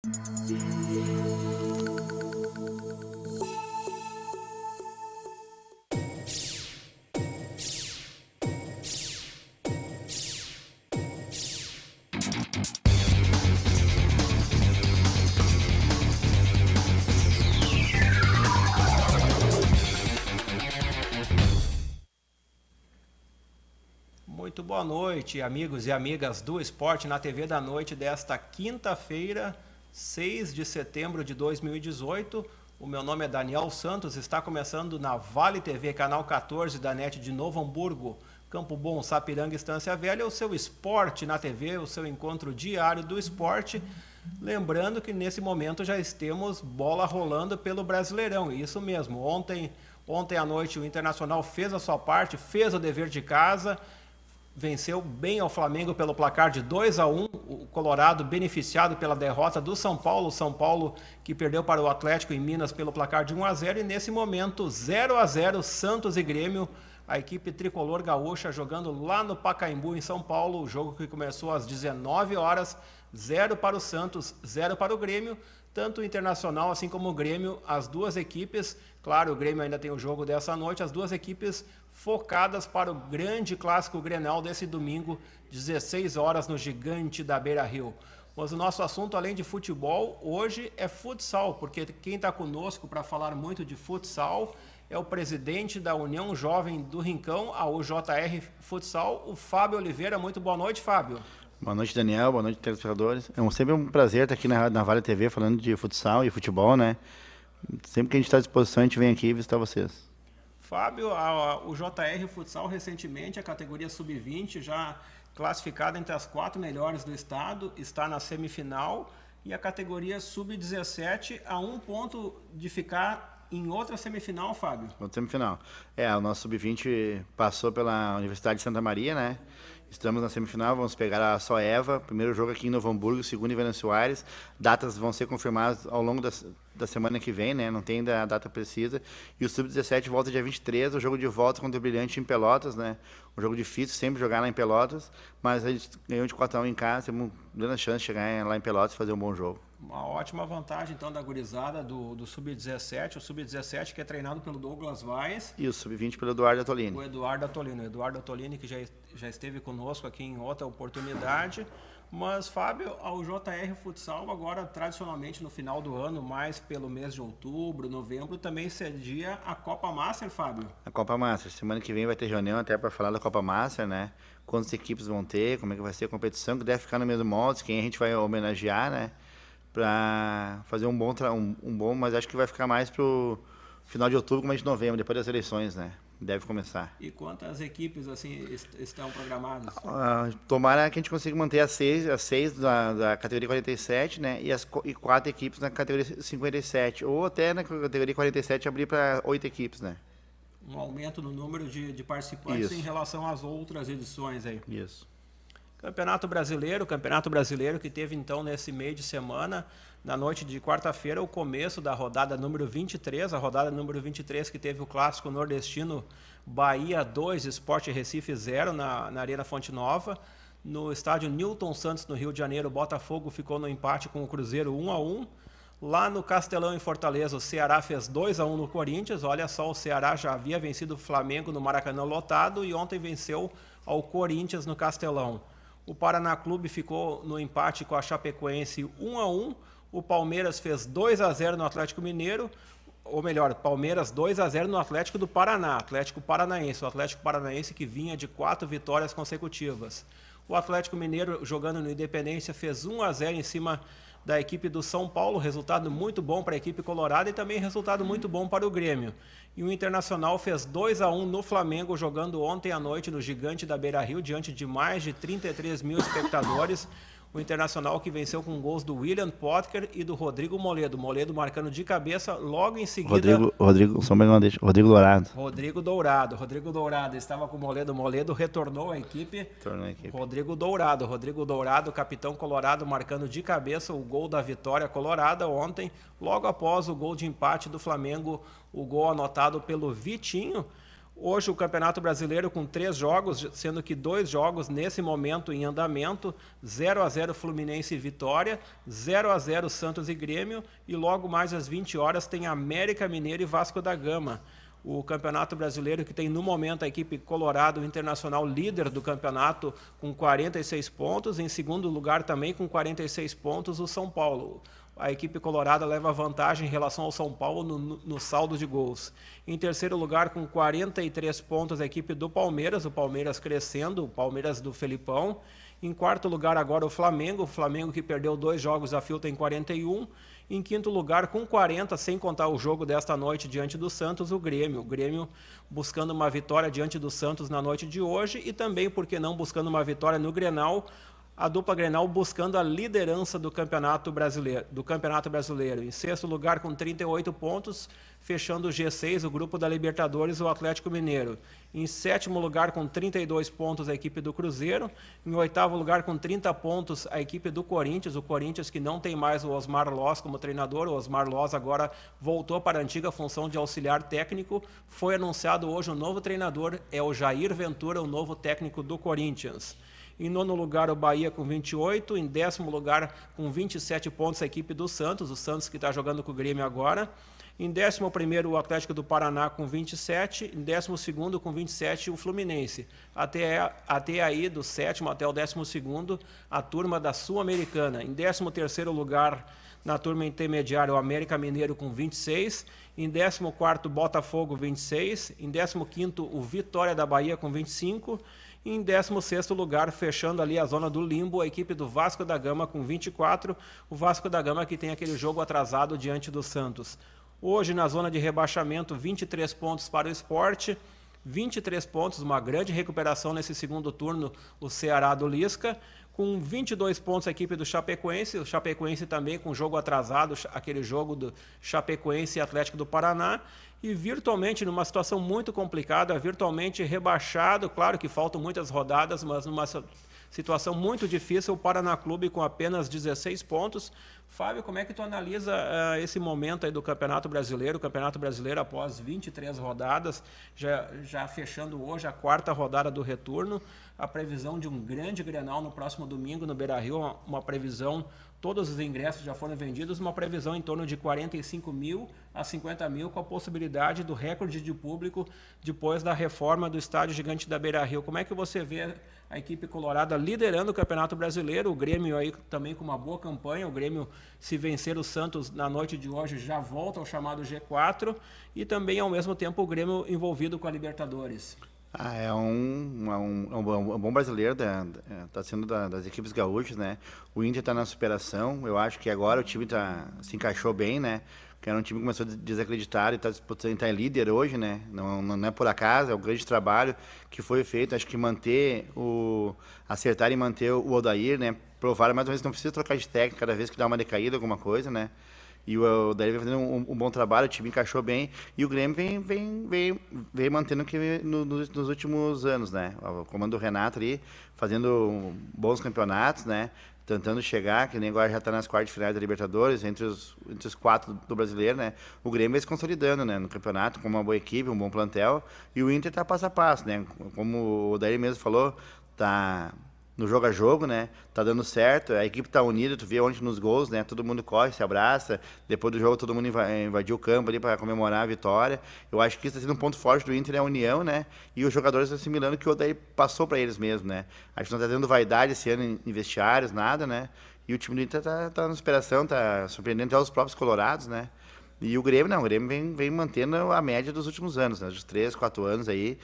Muito boa noite, amigos e amigas do Esporte na TV da Noite desta quinta-feira, 6 de setembro de 2018. O meu nome é Daniel Santos, está começando na Vale TV, canal 14 da NET de Novo Hamburgo, Campo Bom, Sapiranga, Estância Velha, o seu Esporte na TV, o seu encontro diário do esporte. Lembrando que nesse momento já temos bola rolando pelo Brasileirão, isso mesmo. Ontem à noite o Internacional fez a sua parte, fez o dever de casa, venceu bem ao Flamengo pelo placar de 2-1, o Colorado beneficiado pela derrota do São Paulo que perdeu para o Atlético em Minas pelo placar de 1-0, e nesse momento 0-0 Santos e Grêmio, a equipe tricolor gaúcha jogando lá no Pacaembu em São Paulo, o jogo que começou às 19 horas, 0 para o Santos, 0 para o Grêmio, tanto o Internacional assim como o Grêmio, as duas equipes, claro, o Grêmio ainda tem o jogo dessa noite, as duas equipes focadas para o grande clássico Grenal desse domingo, 16 horas no Gigante da Beira-Rio. Mas o nosso assunto, além de futebol, hoje é futsal, porque quem está conosco para falar muito de futsal é o presidente da União Jovem do Rincão, a UJR Futsal, o Fábio Oliveira. Muito boa noite, Fábio. Boa noite, Daniel. Boa noite, telespectadores. É sempre um prazer estar aqui na Vale TV falando de futsal e futebol, né? Sempre que a gente está à disposição, a gente vem aqui visitar vocês. Fábio, o JR Futsal recentemente, a categoria Sub-20, já classificada entre as 4 melhores do estado, está na semifinal, e a categoria Sub-17 a 1 ponto de ficar em outra semifinal, Fábio. Outra semifinal. O nosso Sub-20 passou pela Universidade de Santa Maria, né? Estamos na semifinal, vamos pegar a Soeva, primeiro jogo aqui em Novo Hamburgo, segundo em Venâncio Aires. Datas vão ser confirmadas ao longo da semana que vem, né? Não tem ainda a data precisa. E o Sub-17 volta dia 23, o jogo de volta contra o Brilhante em Pelotas, né? Um jogo difícil, sempre jogar lá em Pelotas, mas a gente ganhou de 4-1 em casa, temos grande chance de chegar lá em Pelotas e fazer um bom jogo. Uma ótima vantagem, então, da gurizada do Sub-17, o Sub-17 que é treinado pelo Douglas Vaz. E o Sub-20 pelo Eduardo Atolini. O Eduardo Atolini, que já esteve conosco aqui em outra oportunidade. Mas, Fábio, ao JR Futsal agora, tradicionalmente, no final do ano, mais pelo mês de outubro, novembro, também cedia a Copa Master, Fábio? A Copa Master. Semana que vem vai ter reunião até para falar da Copa Master, né? Quantas equipes vão ter, como é que vai ser a competição, que deve ficar no mesmo molde, quem a gente vai homenagear, né? Para fazer um bom, mas acho que vai ficar mais pro final de outubro, começo de novembro, depois das eleições, né? Deve começar. E quantas equipes assim estão programadas? Tomara que a gente consiga manter as seis da categoria 47, né? E 4 equipes na categoria 57. Ou até na categoria 47 abrir para 8 equipes, né? Um aumento no número de participantes. Isso. Em relação às outras edições aí. Isso. Campeonato Brasileiro que teve então nesse meio de semana, na noite de quarta-feira, o começo da rodada número 23, a rodada número 23 que teve o clássico nordestino Bahia 2, Sport Recife 0 na Arena Fonte Nova. No estádio Newton Santos, no Rio de Janeiro, o Botafogo ficou no empate com o Cruzeiro 1-1. Lá no Castelão, em Fortaleza, o Ceará fez 2-1 no Corinthians. Olha só, o Ceará já havia vencido o Flamengo no Maracanã lotado e ontem venceu ao Corinthians no Castelão. O Paraná Clube ficou no empate com a Chapecoense 1-1. O Palmeiras fez 2-0 no Atlético Mineiro. Ou melhor, Palmeiras 2-0 no Atlético do Paraná. Atlético Paranaense. O Atlético Paranaense que vinha de 4 vitórias consecutivas. O Atlético Mineiro, jogando no Independência, fez 1-0 em cima da equipe do São Paulo. Resultado muito bom para a equipe colorada e também resultado muito bom para o Grêmio. E o Internacional fez 2-1 no Flamengo, jogando ontem à noite no Gigante da Beira-Rio, diante de mais de 33 mil espectadores. O Internacional que venceu com gols do William Potker e do Rodrigo Moledo. Moledo marcando de cabeça, logo em seguida... Rodrigo Dourado. Rodrigo Dourado estava com o Moledo. Moledo retornou à equipe. Rodrigo Dourado, capitão colorado, marcando de cabeça o gol da vitória colorada ontem, logo após o gol de empate do Flamengo, o gol anotado pelo Vitinho. Hoje o Campeonato Brasileiro com 3 jogos, sendo que 2 jogos nesse momento em andamento, 0-0 Fluminense e Vitória, 0-0 Santos e Grêmio, e logo mais às 20 horas tem América Mineiro e Vasco da Gama. O Campeonato Brasileiro que tem no momento a equipe Colorado Internacional líder do campeonato com 46 pontos, em segundo lugar também com 46 pontos o São Paulo. A equipe colorada leva vantagem em relação ao São Paulo no saldo de gols. Em terceiro lugar, com 43 pontos, a equipe do Palmeiras, o Palmeiras crescendo, o Palmeiras do Felipão. Em quarto lugar, agora o Flamengo que perdeu 2 jogos a fio tem 41. Em quinto lugar, com 40, sem contar o jogo desta noite diante do Santos, o Grêmio. O Grêmio buscando uma vitória diante do Santos na noite de hoje e também, por que não, buscando uma vitória no Grenal, a dupla Grenal buscando a liderança do Campeonato Brasileiro. Em sexto lugar, com 38 pontos, fechando o G6, o grupo da Libertadores, o Atlético Mineiro. Em sétimo lugar, com 32 pontos, a equipe do Cruzeiro. Em oitavo lugar, com 30 pontos, a equipe do Corinthians. O Corinthians que não tem mais o Osmar Loz como treinador. O Osmar Loz agora voltou para a antiga função de auxiliar técnico. Foi anunciado hoje um novo treinador, é o Jair Ventura, o novo técnico do Corinthians. Em nono lugar, o Bahia com 28. Em décimo lugar, com 27 pontos, a equipe do Santos. O Santos que está jogando com o Grêmio agora. Em 11º, o Atlético do Paraná com 27. Em 12º, com 27, o Fluminense. Até aí, do 7º até o 12º, a turma da Sul-Americana. Em 13º lugar, na turma intermediária, o América Mineiro com 26. Em 14º, Botafogo, 26. Em 15º, o Vitória da Bahia com 25. E em 16º lugar, fechando ali a zona do limbo, a equipe do Vasco da Gama com 24. O Vasco da Gama que tem aquele jogo atrasado diante do Santos. Hoje, na zona de rebaixamento, 23 pontos para o Sport, 23 pontos, uma grande recuperação nesse segundo turno, o Ceará do Lisca. Com 22 pontos a equipe do Chapecoense, o Chapecoense também com jogo atrasado, aquele jogo do Chapecoense e Atlético do Paraná, e virtualmente numa situação muito complicada, virtualmente rebaixado, claro que faltam muitas rodadas, mas numa situação muito difícil, o Paraná Clube com apenas 16 pontos. Fábio, como é que tu analisa esse momento aí do Campeonato Brasileiro? O Campeonato Brasileiro após 23 rodadas, já fechando hoje a 4ª rodada do retorno, a previsão de um grande Grenal no próximo domingo no Beira-Rio, uma previsão, todos os ingressos já foram vendidos, uma previsão em torno de 45 mil a 50 mil, com a possibilidade do recorde de público depois da reforma do Estádio Gigante da Beira-Rio. Como é que você vê a equipe colorada liderando o Campeonato Brasileiro, o Grêmio aí também com uma boa campanha, o Grêmio, se vencer o Santos na noite de hoje, já volta ao chamado G4, e também ao mesmo tempo o Grêmio envolvido com a Libertadores? É um bom brasileiro, está sendo das equipes gaúchas, né? O Inter está na superação, eu acho que agora o time se encaixou bem, né? Que era um time que começou desacreditado e está disputando, está líder hoje, né? Não é por acaso, é um grande trabalho que foi feito. Acho que acertar e manter o Odair, né? Provaram mais uma vez, não precisa trocar de técnico cada vez que dá uma decaída, alguma coisa, né? E o Odair vem fazendo um bom trabalho, o time encaixou bem, e o Grêmio vem mantendo o que nos últimos anos, né? O comando do Renato ali, fazendo bons campeonatos, né? Tentando chegar, que nem agora já está nas quartas de finais da Libertadores, entre os 4 do brasileiro, né? O Grêmio vai se consolidando, né, no campeonato, com uma boa equipe, um bom plantel, e o Inter está passo a passo, né? Como o Odair mesmo falou, tá no jogo a jogo, né? Tá dando certo, a equipe tá unida, tu vê ontem nos gols, né? Todo mundo corre, se abraça, depois do jogo todo mundo invadiu o campo ali para comemorar a vitória. Eu acho que isso está sendo um ponto forte do Inter, é a união, né? E os jogadores assimilando que o Odair passou para eles mesmo, né? Acho que não tá tendo vaidade esse ano em vestiários, nada, né? E o time do Inter tá na superação, tá surpreendendo até os próprios colorados, né? E o Grêmio não, o Grêmio vem mantendo a média dos últimos anos, né? Dos 3, 4 anos aí,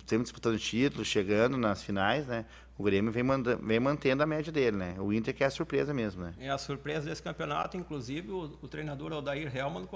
sempre disputando títulos, chegando nas finais, né? O Grêmio vem mantendo a média dele, né? O Inter que é a surpresa mesmo, né? É a surpresa desse campeonato, inclusive o treinador Odair Hellmann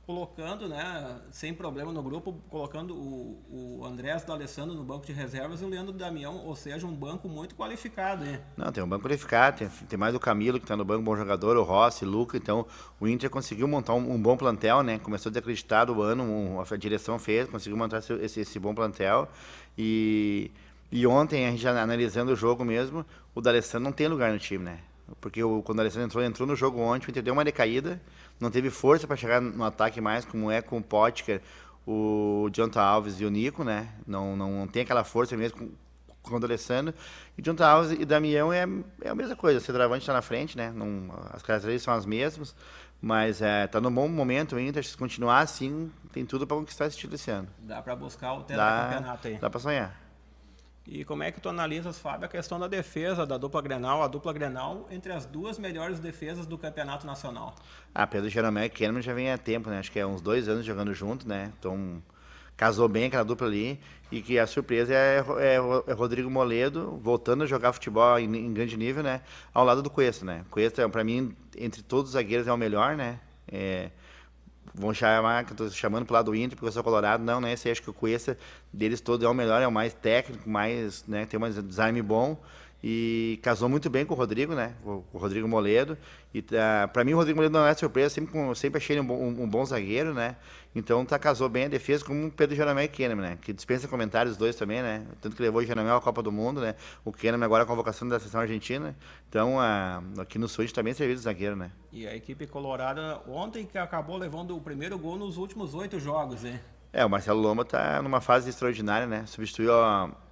colocando, né, sem problema no grupo, colocando o Andrés D'Alessandro no banco de reservas e o Leandro Damião, ou seja, um banco muito qualificado, hein? Não, tem um banco qualificado, tem mais o Camilo que está no banco, bom jogador, o Rossi, o Luca, então o Inter conseguiu montar um bom plantel, né? Começou a desacreditar do ano, a direção fez, conseguiu montar esse bom plantel e ontem, a gente analisando o jogo mesmo, o D'Alessandro não tem lugar no time, né? Porque quando o D'Alessandro entrou no jogo ontem, o Inter deu uma decaída, não teve força para chegar no ataque mais, como é com o Potker, o Jonathan Alves e o Nico, né? Não tem aquela força mesmo com o D'Alessandro. E Jonathan Alves e Damião é a mesma coisa. O centroavante está na frente, né? As características são as mesmas. Mas tá num bom momento ainda. Se continuar assim, tem tudo para conquistar esse título esse ano. Dá para buscar o campeonato aí. Dá para sonhar. E como é que tu analisas, Fábio, a questão da defesa da dupla Grenal, a dupla Grenal entre as duas melhores defesas do campeonato nacional? Pedro Jeromel e Kahneman já vem há tempo, né? Acho que é uns 2 anos jogando junto, né? Então, casou bem aquela dupla ali. E que a surpresa é Rodrigo Moledo voltando a jogar futebol em grande nível, né? Ao lado do Cuesta, né? Cuesta, para mim, entre todos os zagueiros, é o melhor, né? Vão chamar, que eu tô chamando pro lado do Inter, porque eu sou colorado. Não, né? Esse acho que o Cuesta deles todos é o melhor, é o mais técnico, mais, né? Tem um design bom. E casou muito bem com o Rodrigo, né? O Rodrigo Moledo. E para mim o Rodrigo Moledo não é surpresa, sempre achei ele um bom zagueiro, né? Então casou bem a defesa com o Pedro Jeromel e Kahneman, né? Que dispensa comentários os dois também, né? Tanto que levou o Jeromel à Copa do Mundo, né? O Kahneman agora a convocação da seleção argentina. Então aqui no Sul a gente também serviu de zagueiro, né? E a equipe colorada ontem que acabou levando o primeiro gol nos últimos 8 jogos, hein? O Marcelo Lomba está numa fase extraordinária, né? Substituiu,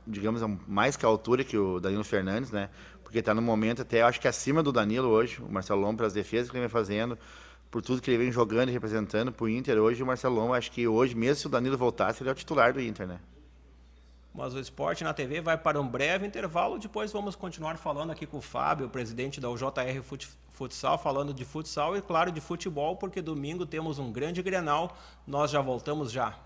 digamos, mais que a altura que o Danilo Fernandes, né? Porque está no momento até, acho que acima do Danilo hoje, o Marcelo Lomba, pelas defesas que ele vem fazendo, por tudo que ele vem jogando e representando para o Inter hoje, o Marcelo Lomba, acho que hoje, mesmo se o Danilo voltasse, ele é o titular do Inter, né? Mas o Esporte na TV vai para um breve intervalo, depois vamos continuar falando aqui com o Fábio, o presidente da UJR Futsal, falando de futsal e, claro, de futebol, porque domingo temos um grande Grenal, nós já voltamos já.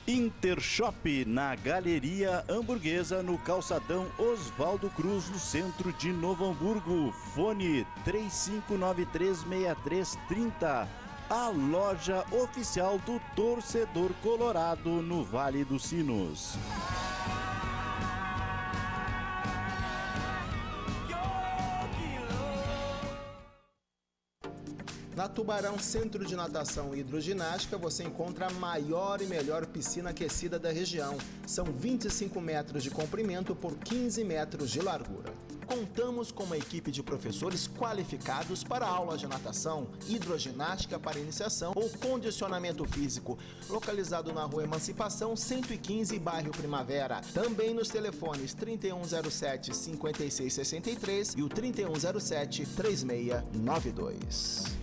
Intershop na Galeria Hamburguesa, no calçadão Oswaldo Cruz, no centro de Novo Hamburgo. Fone 35936330. A loja oficial do torcedor colorado no Vale dos Sinos. Na Tubarão Centro de Natação e Hidroginástica, você encontra a maior e melhor piscina aquecida da região. São 25 metros de comprimento por 15 metros de largura. Contamos com uma equipe de professores qualificados para aulas de natação, hidroginástica para iniciação ou condicionamento físico, localizado na Rua Emancipação 115, bairro Primavera. Também nos telefones 3107-5663 e o 3107-3692.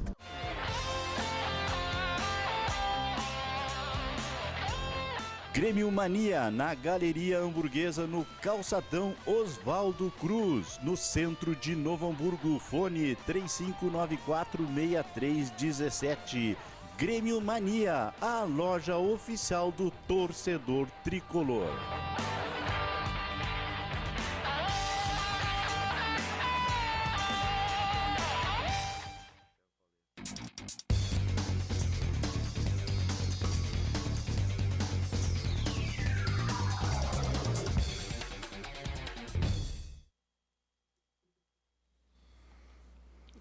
Grêmio Mania, na Galeria Hamburguesa, no calçadão Oswaldo Cruz, no centro de Novo Hamburgo. Fone 3594-6317. Grêmio Mania, a loja oficial do torcedor tricolor.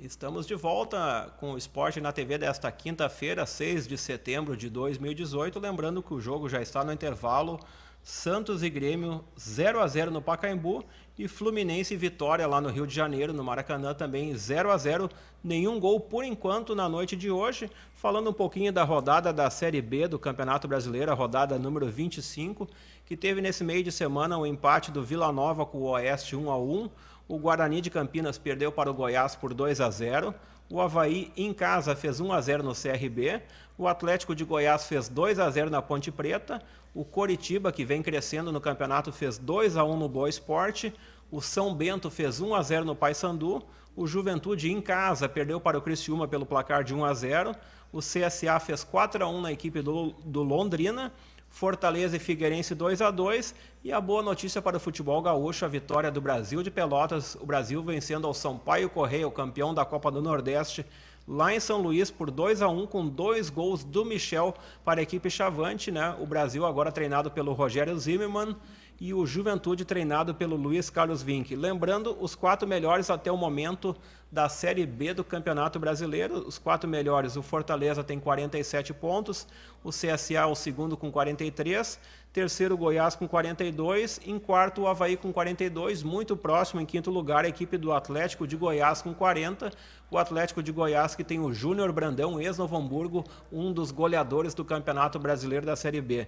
Estamos de volta com o Esporte na TV desta quinta-feira, 6 de setembro de 2018. Lembrando que o jogo já está no intervalo. Santos e Grêmio 0-0 no Pacaembu e Fluminense e Vitória lá no Rio de Janeiro, no Maracanã também 0-0. Nenhum gol por enquanto na noite de hoje. Falando um pouquinho da rodada da Série B do Campeonato Brasileiro, a rodada número 25, que teve nesse meio de semana o empate do Vila Nova com o Oeste 1-1. O Guarani de Campinas perdeu para o Goiás por 2-0. O Avaí, em casa, fez 1-0 no CRB. O Atlético de Goiás fez 2-0 na Ponte Preta. O Coritiba, que vem crescendo no campeonato, fez 2-1 no Boa Esporte. O São Bento fez 1-0 no Paysandu. O Juventude, em casa, perdeu para o Criciúma pelo placar de 1-0. O CSA fez 4-1 na equipe do Londrina. Fortaleza e Figueirense 2-2. E a boa notícia para o futebol gaúcho, a vitória do Brasil de Pelotas. O Brasil vencendo ao Sampaio Correia, o campeão da Copa do Nordeste, lá em São Luís por 2-1, com 2 gols do Michel para a equipe Chavante, né? O Brasil agora treinado pelo Rogério Zimmermann. e o Juventude treinado pelo Luiz Carlos Vinck. Lembrando, os 4 melhores até o momento da Série B do Campeonato Brasileiro. Os 4 melhores, o Fortaleza tem 47 pontos, o CSA o segundo com 43, terceiro o Goiás com 42, em quarto o Avaí com 42, muito próximo em quinto lugar a equipe do Atlético de Goiás com 40, o Atlético de Goiás que tem o Júnior Brandão, ex-Novo Hamburgo, um dos goleadores do Campeonato Brasileiro da Série B.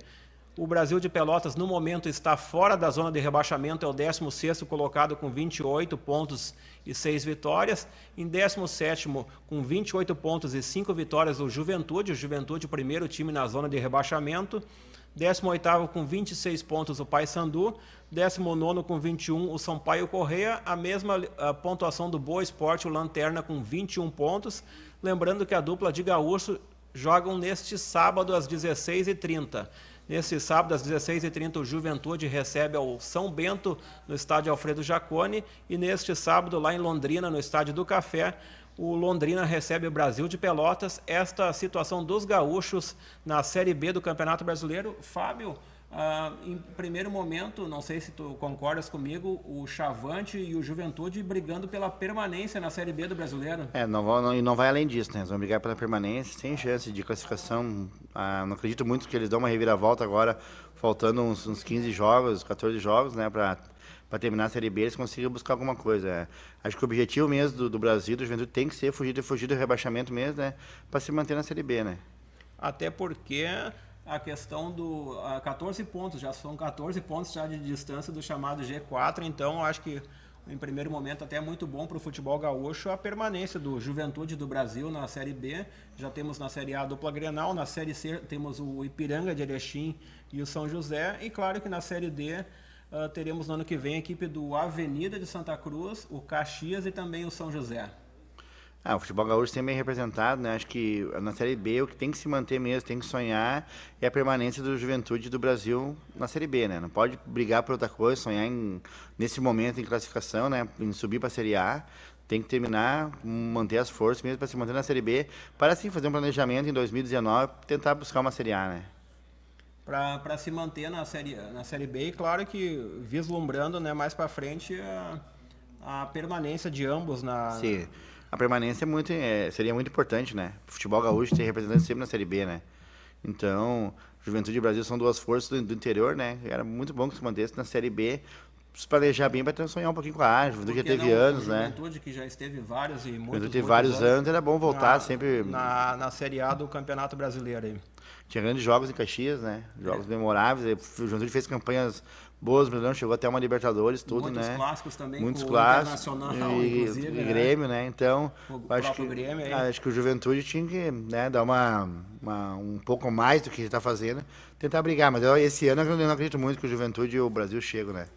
O Brasil de Pelotas, no momento, está fora da zona de rebaixamento, é o 16º colocado com 28 pontos e 6 vitórias. Em 17º, com 28 pontos e 5 vitórias, o Juventude. O Juventude, o primeiro time na zona de rebaixamento. 18º, com 26 pontos, o Paysandu. 19º, com 21, o Sampaio Corrêa. A mesma pontuação do Boa Esporte, o Lanterna, com 21 pontos. Lembrando que a dupla de gaúcho jogam neste sábado, às 16h30. Nesse sábado, às 16h30, o Juventude recebe ao São Bento, no estádio Alfredo Jaconi. E neste sábado, lá em Londrina, no estádio do Café, o Londrina recebe o Brasil de Pelotas. Esta situação dos gaúchos na Série B do Campeonato Brasileiro. Fábio, em primeiro momento, não sei se tu concordas comigo, o Chavante e o Juventude brigando pela permanência na Série B do Brasileiro. Não vai além disso, né? Eles vão brigar pela permanência, sem chance de classificação. Não acredito muito que eles dão uma reviravolta agora, faltando uns 15 jogos, 14 jogos, né? Para terminar a Série B, eles consigam buscar alguma coisa. Acho que o objetivo mesmo do Brasil, do Juventude, tem que ser fugir do rebaixamento mesmo, né? Para se manter na Série B, né? Até porque a questão do 14 pontos, já são 14 pontos já de distância do chamado G4, então acho que em primeiro momento até é muito bom para o futebol gaúcho a permanência do Juventude do Brasil na Série B. Já temos na Série A a dupla Grenal, na Série C temos o Ipiranga de Erechim e o São José, e claro que na Série D teremos no ano que vem a equipe do Avenida de Santa Cruz, o Caxias e também o São José. O futebol gaúcho sempre bem representado, né? Acho que na Série B o que tem que se manter mesmo, tem que sonhar, é a permanência do Juventude do Brasil na Série B, né? Não pode brigar por outra coisa, sonhar nesse momento em classificação, né? Em subir para a Série A. Tem que terminar, manter as forças mesmo para se manter na Série B, para assim fazer um planejamento em 2019, tentar buscar uma Série A, né? Para se manter na série B, e claro que vislumbrando, né, mais para frente a permanência de ambos na... Sim. A permanência seria muito importante, né? O futebol gaúcho ter representante sempre na Série B, né? Então, Juventude e Brasil são duas forças do interior, né? Era muito bom que se mantesse na Série B, se planejar bem para sonhar um pouquinho com a Juventude já teve anos, né? Juventude que já esteve vários e muitos, Juventude teve vários anos, era bom voltar sempre... Na Série A do Campeonato Brasileiro aí. Tinha grandes jogos em Caxias, né? Jogos memoráveis. O Juventude fez campanhas boas, o chegou até uma Libertadores, tudo, muitos né? Clássicos também, muitos com clássicos, o Internacional, inclusive, e Grêmio, né? Então, acho que o Juventude tinha que, né, dar um pouco mais do que está fazendo, tentar brigar. Mas esse ano eu não acredito muito que o Juventude e o Brasil chegam, né?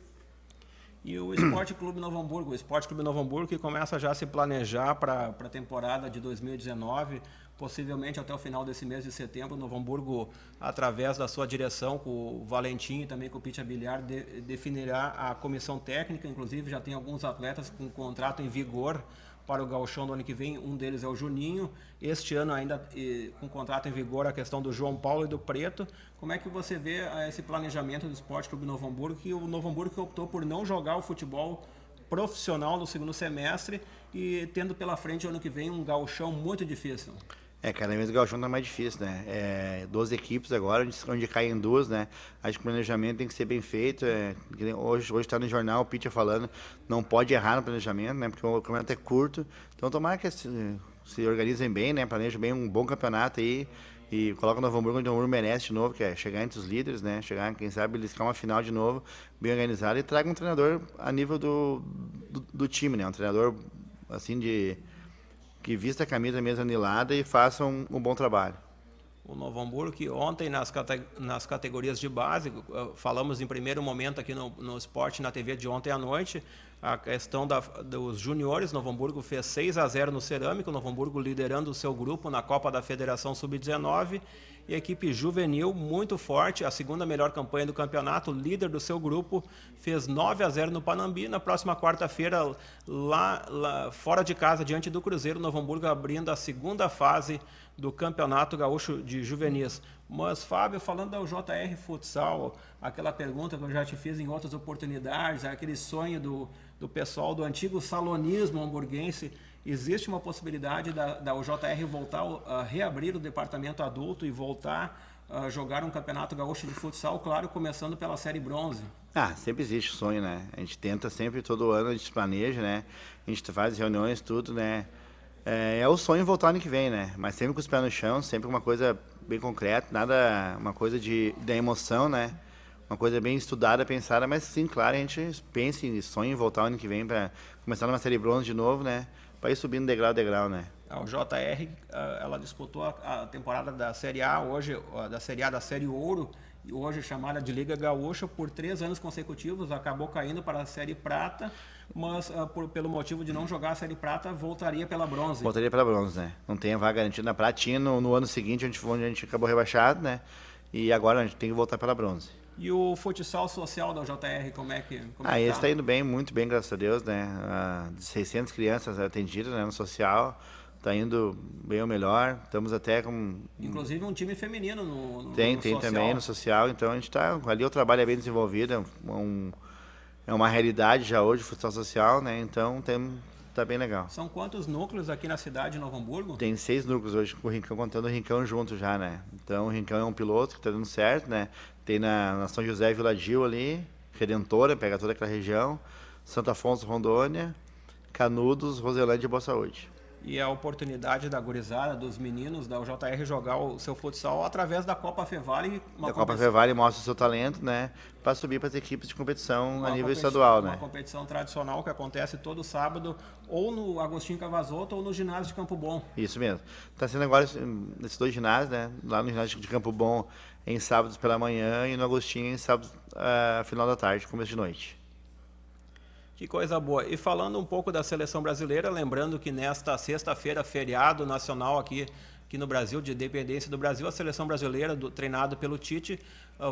E o Esporte Clube Novo Hamburgo, que começa já a se planejar para a temporada de 2019, possivelmente até o final desse mês de setembro. O Novo Hamburgo, através da sua direção, com o Valentim e também com o Pite Abiliar, definirá a comissão técnica. Inclusive já tem alguns atletas com contrato em vigor para o gauchão do ano que vem. Um deles é o Juninho. Este ano ainda com contrato em vigor a questão do João Paulo e do Preto. Como é que você vê esse planejamento do Esporte Clube Novo Hamburgo, que o Novo Hamburgo que optou por não jogar o futebol profissional no segundo semestre e tendo pela frente o ano que vem um gauchão muito difícil? Cada vez o gauchão tá mais difícil, né? 12 equipes agora, onde caem duas, né? Acho que o planejamento tem que ser bem feito. Hoje está no jornal, o Pitcher falando, não pode errar no planejamento, né? Porque o campeonato é curto. Então, tomara que se organizem bem, né? Planejem bem um bom campeonato aí e coloca o Novo Hamburgo onde o Novo Hamburgo merece de novo, que é chegar entre os líderes, né? Chegar, quem sabe, beliscar uma final de novo, bem organizado, e traga um treinador a nível do time, né? Um treinador, assim, que vista a camisa mesmo anilada e faça um bom trabalho. O Novo Hamburgo, que ontem nas categorias de base, falamos em primeiro momento aqui no Esporte, na TV de ontem à noite, a questão dos juniores. Novo Hamburgo fez 6-0 no Cerâmica, o Novo Hamburgo liderando o seu grupo na Copa da Federação Sub-19, e a equipe juvenil muito forte, a segunda melhor campanha do campeonato, líder do seu grupo, fez 9-0 no Panambi. Na próxima quarta-feira, lá fora de casa, diante do Cruzeiro, Novo Hamburgo abrindo a segunda fase do Campeonato Gaúcho de Juvenis. Mas, Fábio, falando da JR Futsal, aquela pergunta que eu já te fiz em outras oportunidades, aquele sonho do pessoal do antigo salonismo hamburguense, existe uma possibilidade da UJR voltar a reabrir o departamento adulto e voltar a jogar um campeonato gaúcho de futsal, claro, começando pela série bronze? Sempre existe sonho, né? A gente tenta sempre, todo ano, a gente planeja, né? A gente faz reuniões, tudo, né? É o sonho voltar ano que vem, né? Mas sempre com os pés no chão, sempre uma coisa bem concreta, nada, uma coisa da emoção, né? Uma coisa bem estudada, pensada, mas sim, claro, a gente pensa e sonha em voltar ano que vem para começar numa série bronze de novo, né? Para ir subindo degrau a degrau, né? A JR, ela disputou a temporada da Série A, hoje, da Série A da Série Ouro, e hoje chamada de Liga Gaúcha, por 3 anos consecutivos, acabou caindo para a Série Prata, mas pelo motivo de não jogar a Série Prata, voltaria pela Bronze. Voltaria pela Bronze, né? Não tem a vaga garantida na Pratinha, no ano seguinte, onde a gente acabou rebaixado, né? E agora a gente tem que voltar pela Bronze. E o futsal social da JR, como é que esse está indo bem, muito bem, graças a Deus, né? 600 crianças atendidas, né, no social, está indo bem ou melhor, estamos até com... Inclusive um time feminino no Tem social. também no social, então a gente está... Ali o trabalho é bem desenvolvido, é uma realidade já hoje, o futsal social, né? Então tá bem legal. São quantos núcleos aqui na cidade de Novo Hamburgo? Tem 6 núcleos hoje, com o Rincão, contando o Rincão junto já, né? Então o Rincão é um piloto que está dando certo, né? Tem na São José Vila Gil ali, Redentora, pega toda aquela região, Santo Afonso, Rondônia, Canudos, Roselândia e Boa Saúde. E a oportunidade da gurizada, dos meninos da UJR jogar o seu futsal através da Copa Fevale. Copa Fevale mostra o seu talento, né? Para subir para as equipes de competição a nível estadual, né? Uma competição tradicional que acontece todo sábado, ou no Agostinho Cavazotto ou no ginásio de Campo Bom. Isso mesmo. Está sendo agora nesses 2 ginásios, né? Lá no ginásio de Campo Bom em sábados pela manhã e no Agostinho em sábados final da tarde, começo de noite. Que coisa boa. E falando um pouco da seleção brasileira, lembrando que nesta sexta-feira, feriado nacional aqui no Brasil, de independência do Brasil, a seleção brasileira, treinada pelo Tite,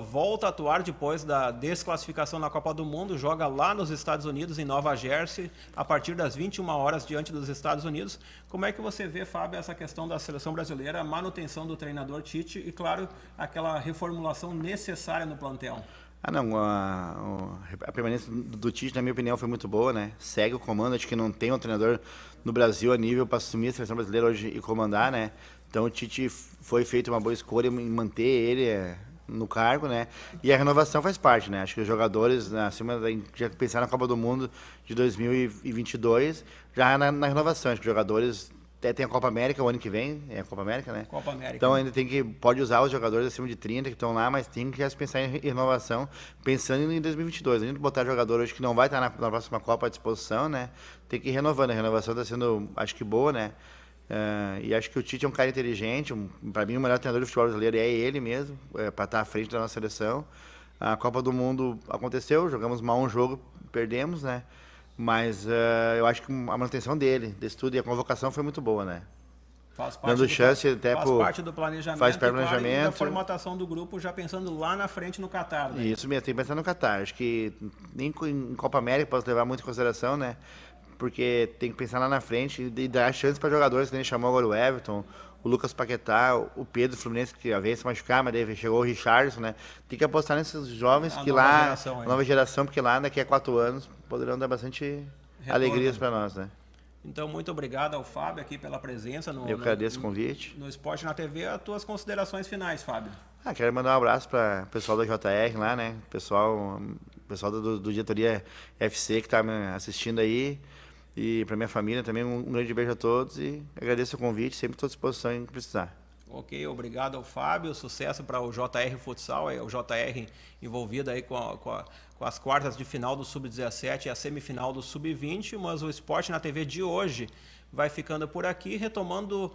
volta a atuar depois da desclassificação na Copa do Mundo, joga lá nos Estados Unidos, em Nova Jersey, a partir das 21 horas diante dos Estados Unidos. Como é que você vê, Fábio, essa questão da seleção brasileira, a manutenção do treinador Tite e, claro, aquela reformulação necessária no plantel? A permanência do Tite, na minha opinião, foi muito boa, né? Segue o comando, acho que não tem um treinador no Brasil a nível para assumir a seleção brasileira hoje e comandar, né? Então o Tite foi feita uma boa escolha em manter ele no cargo, né? E a renovação faz parte, né? Acho que os jogadores, acima já pensar na Copa do Mundo de 2022, já na renovação, acho que os jogadores... Tem a Copa América o ano que vem, é a Copa América, né? Copa América. Então ainda pode usar os jogadores acima de 30 que estão lá, mas tem que já pensar em renovação, pensando em 2022. A gente botar jogador hoje que não vai estar na próxima Copa à disposição, né? Tem que ir renovando. A renovação está sendo, acho que boa, né? E acho que o Tite é um cara inteligente. Para mim, o melhor treinador do futebol brasileiro é ele mesmo, para estar à frente da nossa seleção. A Copa do Mundo aconteceu, jogamos mal um jogo, perdemos, né? Mas eu acho que a manutenção desse tudo e a convocação foi muito boa, né? Faz parte do planejamento. Faz parte do planejamento. E da formatação do grupo, já pensando lá na frente no Catar, né? Isso mesmo, tem que pensar no Catar. Acho que nem em Copa América posso levar muito em consideração, né? Porque tem que pensar lá na frente e dar chance para jogadores, que a gente chamou agora o Everton, o Lucas Paquetá, o Pedro Fluminense, que às vezes se machucar, mas daí chegou o Richardson, né? Tem que apostar nesses jovens que lá, a nova geração, porque lá daqui a 4 anos poderão dar bastante alegrias para nós, né? Então, muito obrigado ao Fábio aqui pela presença. Eu agradeço o convite. No Esporte na TV, as tuas considerações finais, Fábio. Quero mandar um abraço para o pessoal da JR lá, né? Pessoal do Diretoria FC que está me assistindo aí. E para minha família também, um grande beijo a todos e agradeço o convite, sempre estou à disposição em precisar. Ok, obrigado ao Fábio, sucesso para o JR Futsal, o JR envolvido aí com as quartas de final do Sub-17 e a semifinal do Sub-20, mas o Esporte na TV de hoje vai ficando por aqui, retomando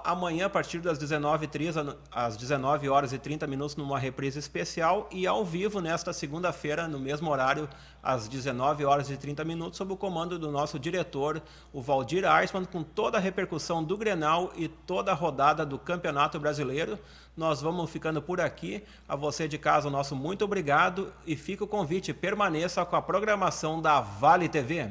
amanhã a partir das 19h30, às 19h30, numa reprise especial e ao vivo nesta segunda-feira, no mesmo horário, às 19h30, sob o comando do nosso diretor, o Valdir Aisman, com toda a repercussão do Grenal e toda a rodada do Campeonato Brasileiro. Nós vamos ficando por aqui. A você de casa, o nosso muito obrigado e fica o convite, permaneça com a programação da Vale TV.